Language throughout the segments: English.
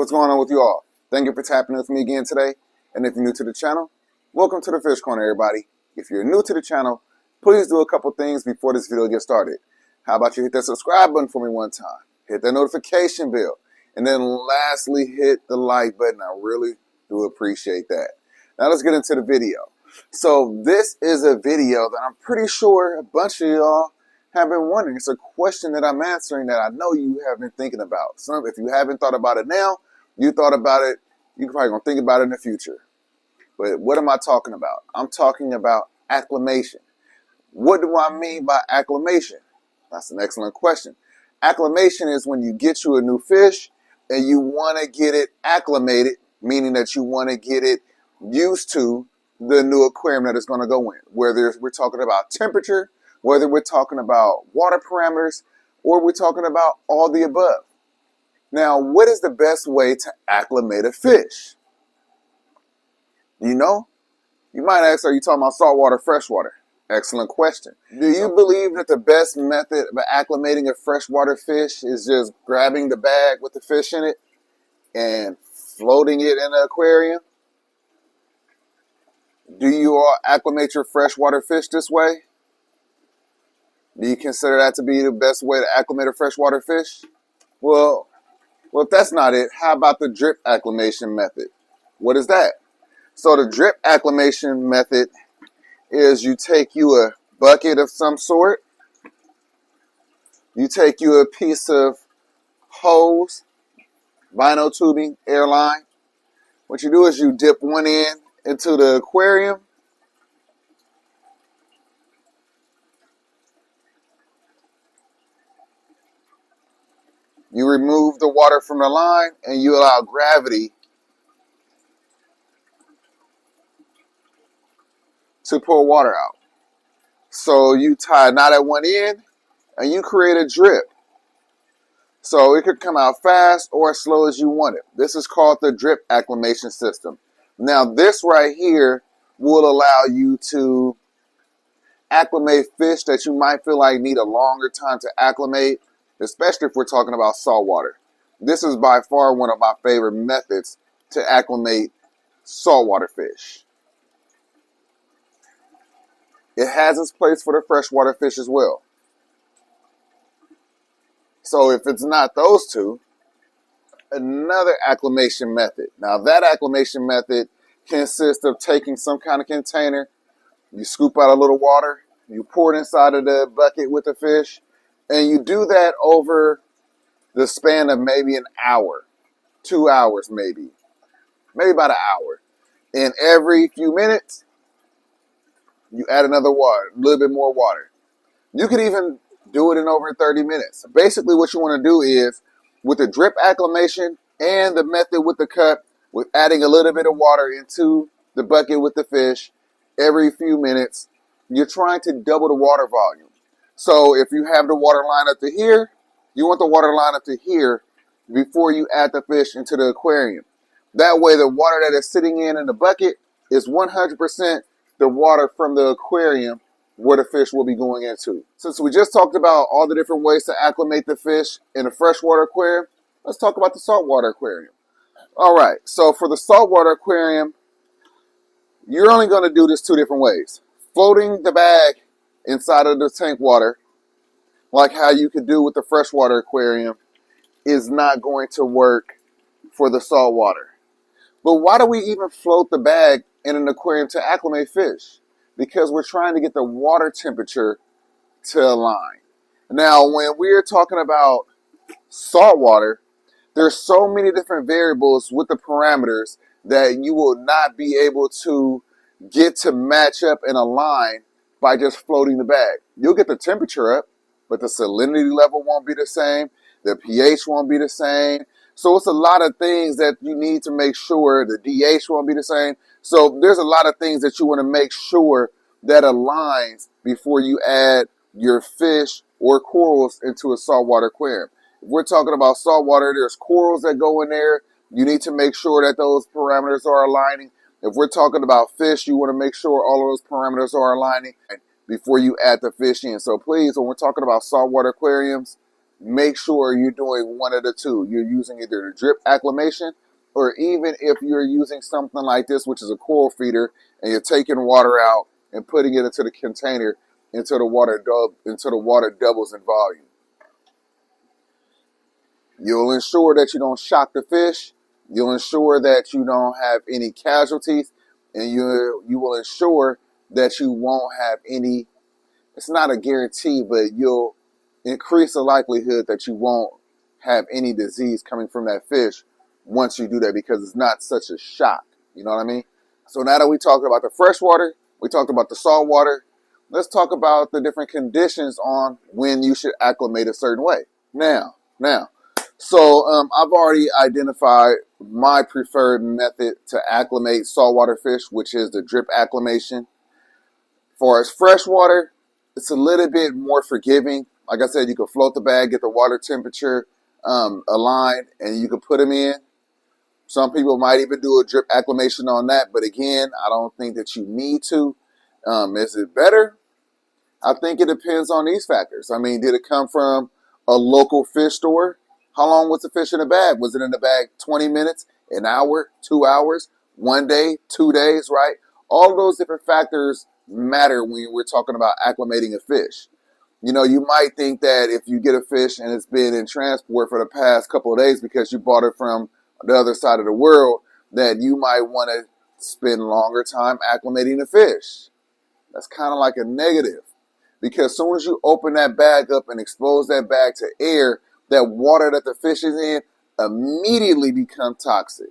what's going on with you all? Thank you for tapping with me again today. And if you're new to the channel, welcome to the Fish Corner, everybody. If you're new to the channel, please do a couple things before this video gets started. How about you hit that subscribe button for me one time? Hit that notification bell. And then lastly, hit the like button. I really do appreciate that. Now let's get into the video. So this is a video that I'm pretty sure a bunch of y'all have been wondering. It's a question that I'm answering that I know you have been thinking about. Some, if you haven't thought about it now, you thought about it, you're probably going to think about it in the future. But what am I talking about? I'm talking about acclimation. What do I mean by acclimation? That's an excellent question. Acclimation is when you get you a new fish and you want to get it acclimated, meaning that you want to get it used to the new aquarium that it's going to go in. Whether we're talking about temperature, whether we're talking about water parameters, or we're talking about all the above. Now, what is the best way to acclimate a fish? You know? You might ask, are you talking about saltwater, freshwater? Excellent question. Do you believe that the best method of acclimating a freshwater fish is just grabbing the bag with the fish in it and floating it in the aquarium? Do you all acclimate your freshwater fish this way? Do you consider that to be the best way to acclimate a freshwater fish? Well, if that's not it, how about the drip acclimation method? What is that? So the drip acclimation method is you take you a bucket of some sort, you take you a piece of hose, vinyl tubing, airline. What you do is you dip one end into the aquarium, you remove the water from the line, and you allow gravity to pull water out. So you tie a knot at one end, and you create a drip. So it could come out fast or as slow as you want it. This is called the drip acclimation system. Now this right here will allow you to acclimate fish that you might feel like need a longer time to acclimate, especially if we're talking about saltwater. This is by far one of my favorite methods to acclimate saltwater fish. It has its place for the freshwater fish as well. So if it's not those two, another acclimation method. Now that acclimation method consists of taking some kind of container, you scoop out a little water, you pour it inside of the bucket with the fish, and you do that over the span of maybe an hour, 2 hours maybe about an hour. And every few minutes, you add another water, a little bit more water. You could even do it in over 30 minutes. Basically what you want to do is, with the drip acclimation and the method with the cup, with adding a little bit of water into the bucket with the fish, every few minutes, you're trying to double the water volume. So if you have the water line up to here, you want the water line up to here before you add the fish into the aquarium. That way the water that is sitting in the bucket is 100% the water from the aquarium where the fish will be going into. Since we just talked about all the different ways to acclimate the fish in a freshwater aquarium, let's talk about the saltwater aquarium. All right, so for the saltwater aquarium, you're only going to do this two different ways. Floating the bag inside of the tank water, like how you could do with the freshwater aquarium, is not going to work for the saltwater. But why do we even float the bag in an aquarium to acclimate fish? Because we're trying to get the water temperature to align. Now, when we're talking about saltwater, there's so many different variables with the parameters that you will not be able to get to match up and align by just floating the bag. You'll get the temperature up, but the salinity level won't be the same. The pH won't be the same. So it's a lot of things that you need to make sure. The DH won't be the same. So there's a lot of things that you want to make sure that aligns before you add your fish or corals into a saltwater aquarium. If we're talking about saltwater, there's corals that go in there. You need to make sure that those parameters are aligning. If we're talking about fish, you want to make sure all of those parameters are aligning before you add the fish in. So please, when we're talking about saltwater aquariums, make sure you're doing one of the two. You're using either the drip acclimation, or even if you're using something like this, which is a coral feeder, and you're taking water out and putting it into the container until the water doubles in volume. You'll ensure that you don't shock the fish. You'll ensure that you don't have any casualties, and you will ensure that you won't have any. It's not a guarantee, but you'll increase the likelihood that you won't have any disease coming from that fish once you do that, because it's not such a shock. You know what I mean? So now that we talked about the freshwater, we talked about the saltwater, let's talk about the different conditions on when you should acclimate a certain way. Now, so I've already identified my preferred method to acclimate saltwater fish, which is the drip acclimation. For as freshwater, it's a little bit more forgiving. Like I said, you can float the bag, get the water temperature aligned, and you can put them in. Some people might even do a drip acclimation on that, but again, I don't think that you need to. Is it better? I think it depends on these factors. I mean, did it come from a local fish store? How long was the fish in the bag? Was it in the bag 20 minutes, an hour, 2 hours, 1 day, 2 days, right? All of those different factors matter when we're talking about acclimating a fish. You know, you might think that if you get a fish and it's been in transport for the past couple of days because you bought it from the other side of the world, that you might want to spend longer time acclimating the fish. That's kind of like a negative, because as soon as you open that bag up and expose that bag to air, that water that the fish is in immediately becomes toxic.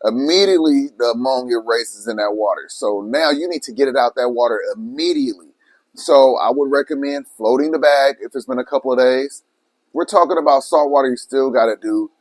Immediately the ammonia races in that water. So now you need to get it out that water immediately. So I would recommend floating the bag if it's been a couple of days. We're talking about saltwater, you still got to do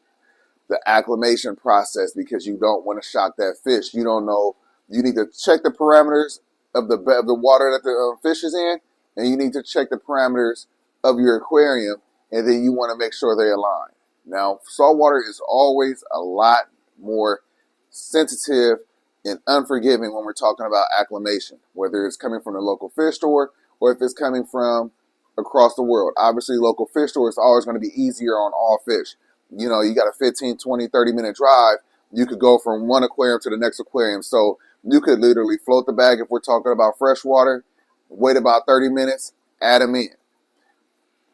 the acclimation process because you don't want to shock that fish. You don't know. You need to check the parameters of the water that the fish is in, and you need to check the parameters of your aquarium, and then you want to make sure they align. Now, saltwater is always a lot more sensitive and unforgiving when we're talking about acclimation, whether it's coming from the local fish store or if it's coming from across the world. Obviously, local fish store is always going to be easier on all fish. You know, you got a 15, 20, 30-minute drive. You could go from one aquarium to the next aquarium. So you could literally float the bag if we're talking about freshwater, wait about 30 minutes, add them in.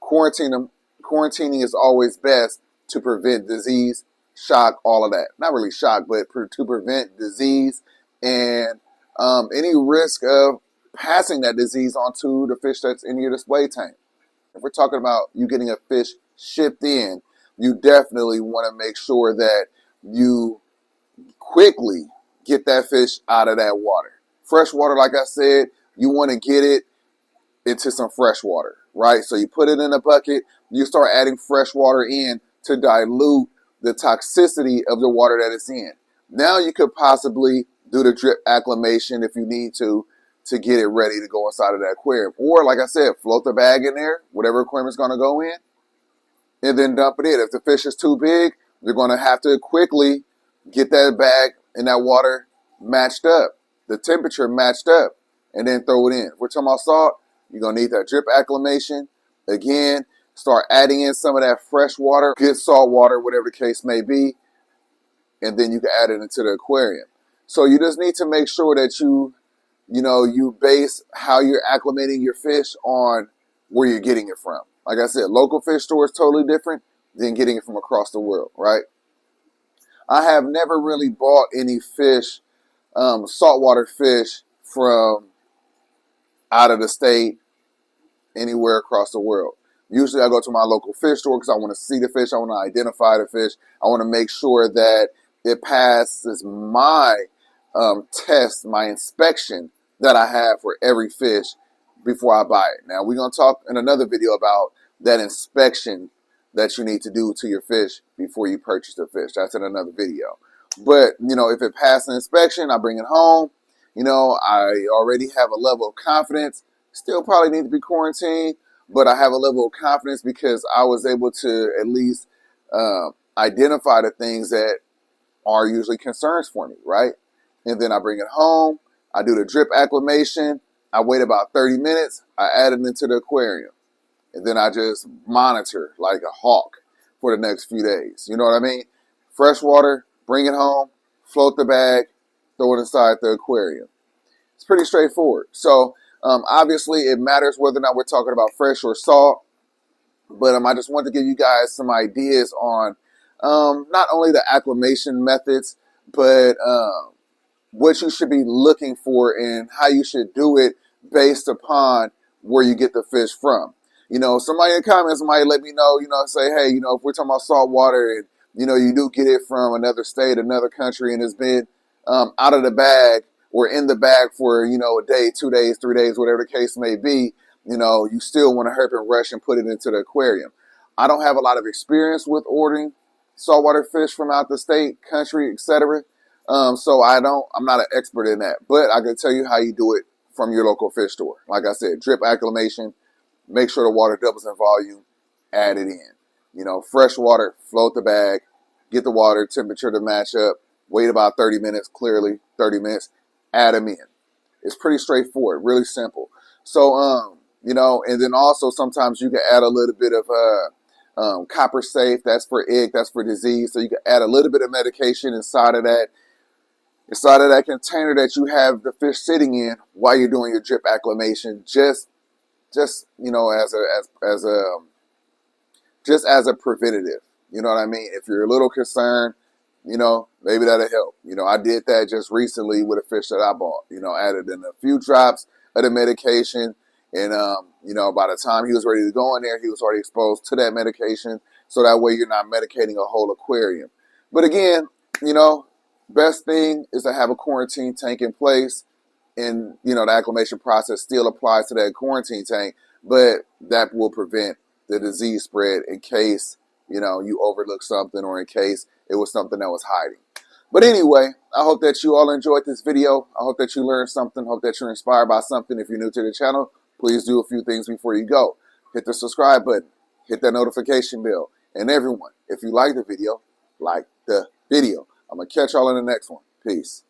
Quarantine them. Quarantining is always best to prevent disease, shock, all of that. Not really shock, but to prevent disease and any risk of passing that disease onto the fish that's in your display tank. If we're talking about you getting a fish shipped in, you definitely want to make sure that you quickly get that fish out of that water. Fresh water, like I said, you want to get it into some fresh water, right? So you put it in a bucket, you start adding fresh water in to dilute the toxicity of the water that it's in. Now you could possibly do the drip acclimation if you need to get it ready to go inside of that aquarium. Or like I said, float the bag in there, whatever aquarium is going to go in, and then dump it in. If the fish is too big, you're going to have to quickly get that bag and that water matched up, the temperature matched up, and then throw it in. If we're talking about salt, you're going to need that drip acclimation. Again, start adding in some of that fresh water, good salt water, whatever the case may be, and then you can add it into the aquarium. So you just need to make sure that you base how you're acclimating your fish on where you're getting it from. Like I said, local fish store is totally different than getting it from across the world, right? I have never really bought any fish, saltwater fish from out of the state, anywhere across the world. Usually I go to my local fish store because I want to see the fish. I want to identify the fish. I want to make sure that it passes my test, my inspection that I have for every fish before I buy it. Now, we're going to talk in another video about that inspection that you need to do to your fish before you purchase the fish. That's in another video. But, if it passes the inspection, I bring it home. I already have a level of confidence. Still probably need to be quarantined, but I have a level of confidence because I was able to at least identify the things that are usually concerns for me, right? And then I bring it home. I do the drip acclimation. I wait about 30 minutes. I add it into the aquarium. And then I just monitor like a hawk for the next few days. You know what I mean? Fresh water, bring it home, float the bag, throw it inside the aquarium. It's pretty straightforward. So obviously it matters whether or not we're talking about fresh or salt. But I just wanted to give you guys some ideas on not only the acclimation methods, but what you should be looking for and how you should do it based upon where you get the fish from. You know, somebody in the comments might let me know, say, hey, if we're talking about salt water and, you do get it from another state, another country, and it's been out of the bag or in the bag for, a day, 2 days, 3 days, whatever the case may be, you still want to hurry and rush and put it into the aquarium. I don't have a lot of experience with ordering saltwater fish from out the state, country, etc. So I'm not an expert in that, but I can tell you how you do it from your local fish store. Like I said, drip acclimation, make sure the water doubles in volume, add it in. Fresh water, float the bag, get the water temperature to match up, wait about 30 minutes, clearly 30 minutes, add them in. It's pretty straightforward, really simple. So, and then also sometimes you can add a little bit of copper safe, that's for egg, that's for disease. So you can add a little bit of medication inside of that container that you have the fish sitting in while you're doing your drip acclimation, just as a preventative. You know what I mean? If you're a little concerned, maybe that'll help. I did that just recently with a fish that I bought. Added in a few drops of the medication, and by the time he was ready to go in there, he was already exposed to that medication. So that way you're not medicating a whole aquarium. But again, best thing is to have a quarantine tank in place, and the acclimation process still applies to that quarantine tank, but that will prevent the disease spread in case you overlook something or in case it was something that was hiding. But anyway, I hope that you all enjoyed this video. I hope that you learned something. Hope that you're inspired by something. If you're new to the channel, please do a few things before you go. Hit the subscribe button, hit that notification bell, and everyone, if you like the video, like the video. I'm going to catch y'all in the next one. Peace.